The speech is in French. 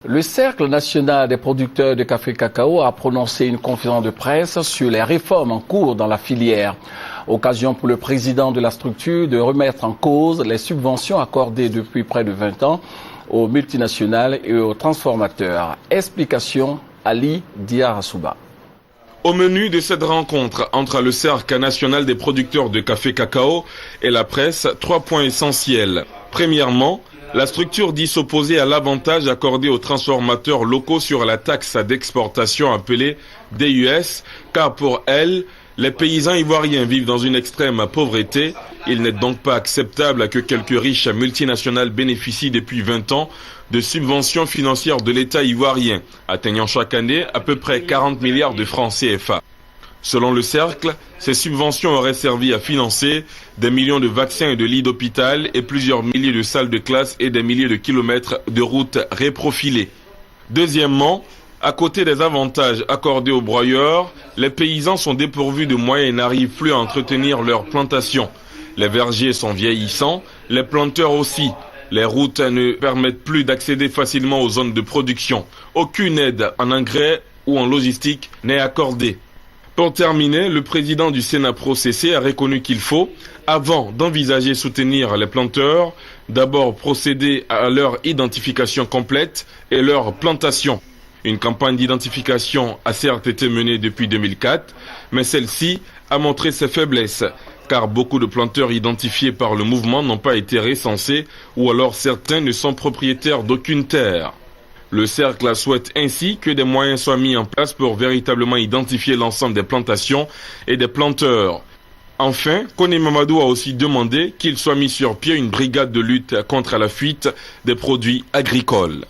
Le Cercle national des producteurs de café cacao a prononcé une conférence de presse sur les réformes en cours dans la filière. Occasion pour le président de la structure de remettre en cause les subventions accordées depuis près de 20 ans aux multinationales et aux transformateurs. Explication Ali Diarasouba. Au menu de cette rencontre entre le Cercle national des producteurs de café cacao et la presse, 3 points essentiels. Premièrement, la structure dit s'opposer à l'avantage accordé aux transformateurs locaux sur la taxe d'exportation appelée DUS, car pour elle, les paysans ivoiriens vivent dans une extrême pauvreté. Il n'est donc pas acceptable que quelques riches multinationales bénéficient depuis 20 ans de subventions financières de l'État ivoirien, atteignant chaque année à peu près 40 milliards de francs CFA. Selon le Cercle, ces subventions auraient servi à financer des millions de vaccins et de lits d'hôpital et plusieurs milliers de salles de classe et des milliers de kilomètres de routes réprofilées. Deuxièmement, à côté des avantages accordés aux broyeurs, les paysans sont dépourvus de moyens et n'arrivent plus à entretenir leurs plantations. Les vergers sont vieillissants, les planteurs aussi. Les routes ne permettent plus d'accéder facilement aux zones de production. Aucune aide en engrais ou en logistique n'est accordée. Pour terminer, le président du Sénat-Pro-CC a reconnu qu'il faut, avant d'envisager soutenir les planteurs, d'abord procéder à leur identification complète et leur plantation. Une campagne d'identification a certes été menée depuis 2004, mais celle-ci a montré ses faiblesses, car beaucoup de planteurs identifiés par le mouvement n'ont pas été recensés ou alors certains ne sont propriétaires d'aucune terre. Le Cercle souhaite ainsi que des moyens soient mis en place pour véritablement identifier l'ensemble des plantations et des planteurs. Enfin, Kone Mamadou a aussi demandé qu'il soit mis sur pied une brigade de lutte contre la fuite des produits agricoles.